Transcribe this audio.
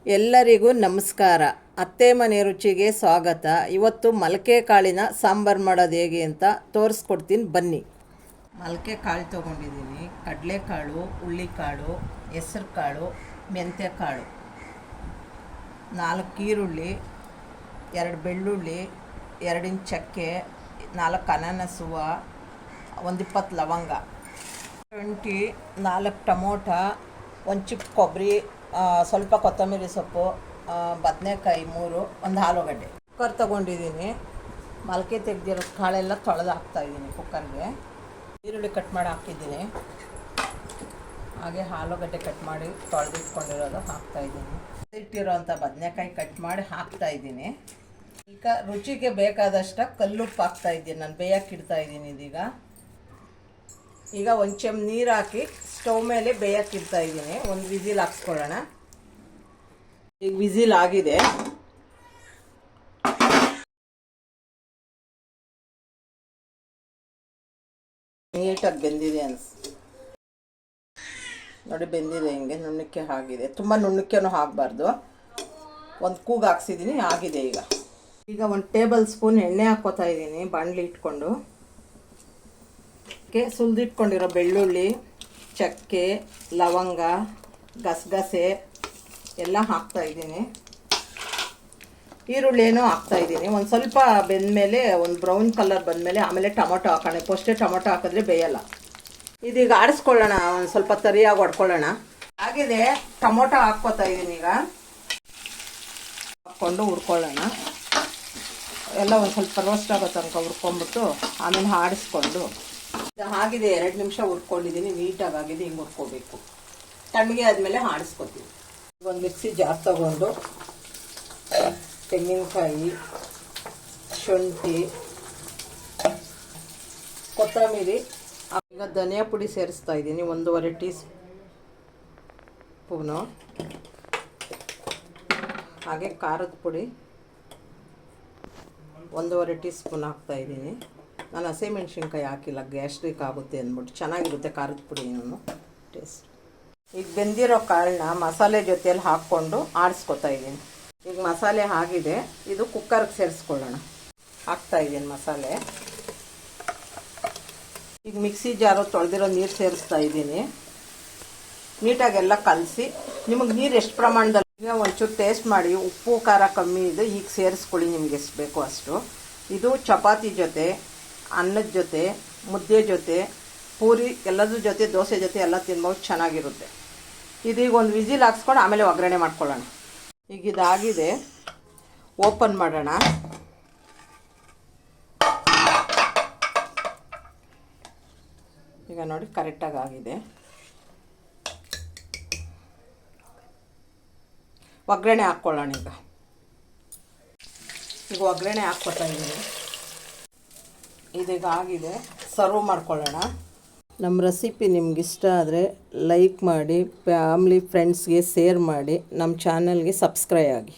ಎಲ್ಲರಿಗೂ ನಮಸ್ಕಾರ. ಅತ್ತೆ ಮನೆ ರುಚಿಗೆ ಸ್ವಾಗತ. ಇವತ್ತು ಮೊಳಕೆ ಕಾಳಿನ ಸಾಂಬಾರು ಮಾಡೋದು ಹೇಗೆ ಅಂತ ತೋರಿಸ್ಕೊಡ್ತೀನಿ ಬನ್ನಿ. ಮೊಳಕೆ ಕಾಳು ತೊಗೊಂಡಿದ್ದೀನಿ. ಕಡಲೆಕಾಳು, ಹುಳ್ಳಿಕಾಳು, ಹೆಸರು ಕಾಳು, ಮೆಂತ್ಯ ಕಾಳು, 4 ಈರುಳ್ಳಿ, 2 ಬೆಳ್ಳುಳ್ಳಿ, 2 ಇಂಚ್ ಚಕ್ಕೆ, 4 ಅನಾನಸುವ, 20 ಲವಂಗ, ಶುಂಠಿ, 4 ಟೊಮೊಟೊ, 1 ಚಿಕ್ಕ ಕೊಬ್ಬರಿ, ಸ್ವಲ್ಪ ಕೊತ್ತಂಬರಿ ಸೊಪ್ಪು, ಬದನೆಕಾಯಿ 3, 1 ಆಲೂಗಡ್ಡೆ. ಕುಕ್ಕರ್ ತೊಗೊಂಡಿದ್ದೀನಿ. ಮೊಳಕೆ ತೆಗೆದಿರೋ ಕಾಳೆಲ್ಲ ತೊಳೆದು ಹಾಕ್ತಾಯಿದ್ದೀನಿ ಕುಕ್ಕರ್ಗೆ. ಈರುಳ್ಳಿ ಕಟ್ ಮಾಡಿ ಹಾಕಿದ್ದೀನಿ. ಹಾಗೆ ಆಲೂಗಡ್ಡೆ ಕಟ್ ಮಾಡಿ ತೊಳೆದಿಟ್ಕೊಂಡಿರೋದು ಹಾಕ್ತಾಯಿದ್ದೀನಿ. ಇಟ್ಟಿರೋಂಥ ಬದನೆಕಾಯಿ ಕಟ್ ಮಾಡಿ ಹಾಕ್ತಾಯಿದ್ದೀನಿ. ಈಗ ರುಚಿಗೆ ಬೇಕಾದಷ್ಟು ಕಲ್ಲುಪ್ಪು ಹಾಕ್ತಾಯಿದ್ದೀನಿ. ನಾನು ಬೇಯಕ್ಕೆ ಇಡ್ತಾಯಿದ್ದೀನಿ ಈಗ 1 ಚಮಚ ನೀರು ಹಾಕಿ ಸ್ಟವ್ ಮೇಲೆ ಬೇಯಕ್ಕೆ ಇಡ್ತಾಯಿದ್ದೀನಿ. ಒಂದು ವಿಸಿಲ್ ಹಾಕ್ಸ್ಕೊಳ್ಳೋಣ. ಈಗ ವಿಸಿಲ್ ಆಗಿದೆ. ನೀಟಾಗಿ ಬೆಂದಿದೆ ನೋಡಿ, ಬೆಂದಿದೆ. ಹಿಂಗೆ ನುಣ್ಣಕ್ಕೆ ಆಗಿದೆ. ತುಂಬ ನುಣ್ಣಕ್ಕೆನೂ ಆಗಬಾರ್ದು. ಒಂದು ಕೂಗು ಹಾಕ್ಸಿದ್ದೀನಿ, ಆಗಿದೆ. ಈಗ 1 ಟೇಬಲ್ ಸ್ಪೂನ್ ಎಣ್ಣೆ ಹಾಕ್ಕೋತಾ ಇದ್ದೀನಿ ಬಾಣಲಿ ಇಟ್ಕೊಂಡು. ಸುಲಿದಿಟ್ಕೊಂಡಿರೋ ಬೆಳ್ಳುಳ್ಳಿ, ಚಕ್ಕೆ, ಲವಂಗ, ಗಸಗಸೆ ಎಲ್ಲ ಹಾಕ್ತಾಯಿದ್ದೀನಿ. ಈರುಳ್ಳಿನೂ ಹಾಕ್ತಾಯಿದ್ದೀನಿ. ಒಂದು ಸ್ವಲ್ಪ ಬೆಂದಮೇಲೆ, ಒಂದು ಬ್ರೌನ್ ಕಲರ್ ಬಂದಮೇಲೆ ಆಮೇಲೆ ಟೊಮೊಟೊ ಹಾಕೋಣ. ಫಸ್ಟೇ ಟೊಮೊಟೊ ಹಾಕಿದ್ರೆ ಬೇಯಲ್ಲ. ಇದೀಗ ಆಡಿಸ್ಕೊಳ್ಳೋಣ, ಒಂದು ಸ್ವಲ್ಪ ತರಿಯಾಗಿ ಹೊಡ್ಕೊಳ್ಳೋಣ. ಆಗಿದೆ. ಟೊಮೊಟೊ ಹಾಕ್ಕೋತಾ ಇದ್ದೀನಿ. ಈಗ ಹಾಕ್ಕೊಂಡು ಹುರ್ಕೊಳ್ಳೋಣ. ಎಲ್ಲ ಒಂದು ಸ್ವಲ್ಪ ರೋಸ್ಟ್ ಆಗೋ ತನಕ ಹುರ್ಕೊಂಡ್ಬಿಟ್ಟು ಆಮೇಲೆ ಆಡಿಸ್ಕೊಂಡು. ಆಗಿದೆ. 2 ನಿಮಿಷ ಹುರ್ಕೊಂಡಿದ್ದೀನಿ. ನೀಟಾಗಿ ಆಗಿದೆ. ಹಿಂಗೆ ಹುರ್ಕೋಬೇಕು. ತಣ್ಣಗೆ ಆದಮೇಲೆ ಆಡಿಸ್ಕೊತೀವಿ. ಒಂದು ಮಿಕ್ಸಿ ಜಾರ್ ತಗೊಂಡು ತೆಂಗಿನಕಾಯಿ, ಶುಂಠಿ, ಕೊತ್ತಂಬರಿ, ಈಗ ಧನಿಯಾ ಪುಡಿ ಸೇರಿಸ್ತಾ ಇದ್ದೀನಿ. 1.5 ಟೀ ಸ್ಪೂನು. ಹಾಗೆ ಖಾರದ ಪುಡಿ 1.5 ಟೀ ಸ್ಪೂನ್ ಹಾಕ್ತಾಯಿದ್ದೀನಿ. ನಾನು ಹಸಿಮೆಣ್ಸಿನ್ಕಾಯಿ ಹಾಕಿಲ್ಲ, ಗ್ಯಾಸ್ಟ್ರಿಕ್ ಆಗುತ್ತೆ ಅಂದ್ಬಿಟ್ಟು. ಚೆನ್ನಾಗಿರುತ್ತೆ ಖಾರದ ಪುಡಿ ಟೇಸ್ಟ್. ಈಗ ಬೆಂದಿರೋ ಕಾಳನ್ನ ಮಸಾಲೆ ಜೊತೆಯಲ್ಲಿ ಹಾಕ್ಕೊಂಡು ಆಡಿಸ್ಕೊತಾ ಇದ್ದೀನಿ. ಈಗ ಮಸಾಲೆ ಆಗಿದೆ. ಇದು ಕುಕ್ಕರ್ಗೆ ಸೇರಿಸ್ಕೊಳ್ಳೋಣ. ಹಾಕ್ತಾಯಿದ್ದೀನಿ ಮಸಾಲೆ. ಈಗ ಮಿಕ್ಸಿ ಜಾರು ತೊಳೆದಿರೋ ನೀರು ಸೇರಿಸ್ತಾ ಇದ್ದೀನಿ. ನೀಟಾಗೆಲ್ಲ ಕಲಸಿ. ನಿಮಗೆ ನೀರು ಎಷ್ಟು ಪ್ರಮಾಣದಲ್ಲಿ, ಈಗ ಒಂಚೂರು ಟೇಸ್ಟ್ ಮಾಡಿ. ಉಪ್ಪು ಖಾರ ಕಮ್ಮಿ ಇದೆ, ಈಗ ಸೇರಿಸ್ಕೊಳ್ಳಿ ನಿಮ್ಗೆ ಎಷ್ಟು ಬೇಕೋ ಅಷ್ಟು. ಇದು ಚಪಾತಿ ಜೊತೆ, ಅನ್ನದ ಜೊತೆ, ಮುದ್ದೆ ಜೊತೆ, ಪೂರಿ ಎಲ್ಲದ್ರ ಜೊತೆ, ದೋಸೆ ಜೊತೆ ಎಲ್ಲ ತಿನ್ಬೋದು. ಚೆನ್ನಾಗಿರುತ್ತೆ. ಇದೀಗ ಒಂದು ವಿಸಿಲ್ ಹಾಕ್ಸ್ಕೊಂಡು ಆಮೇಲೆ ಒಗ್ಗರಣೆ ಮಾಡ್ಕೊಳ್ಳೋಣ. ಈಗ ಇದಾಗಿದೆ. ಓಪನ್ ಮಾಡೋಣ. ಈಗ ನೋಡಿ ಕರೆಕ್ಟಾಗಿ ಆಗಿದೆ. ಒಗ್ಗರಣೆ ಹಾಕ್ಕೊಳ್ಳೋಣ. ಈಗ ಒಗ್ಗರಣೆ ಹಾಕ್ಕೊತಾ ಇದ್ದೀನಿ. ಇದೀಗ ಆಗಿದೆ. ಸರ್ವ್ ಮಾಡ್ಕೊಳ್ಳೋಣ. ನಮ್ಮ ರೆಸಿಪಿ ನಿಮ್ಗೆ ಇಷ್ಟ ಆದರೆ ಲೈಕ್ ಮಾಡಿ, ಫ್ಯಾಮ್ಲಿ ಫ್ರೆಂಡ್ಸ್ಗೆ ಶೇರ್ ಮಾಡಿ, ನಮ್ಮ ಚಾನಲ್ಗೆ ಸಬ್ಸ್ಕ್ರೈಬ್ ಆಗಿ.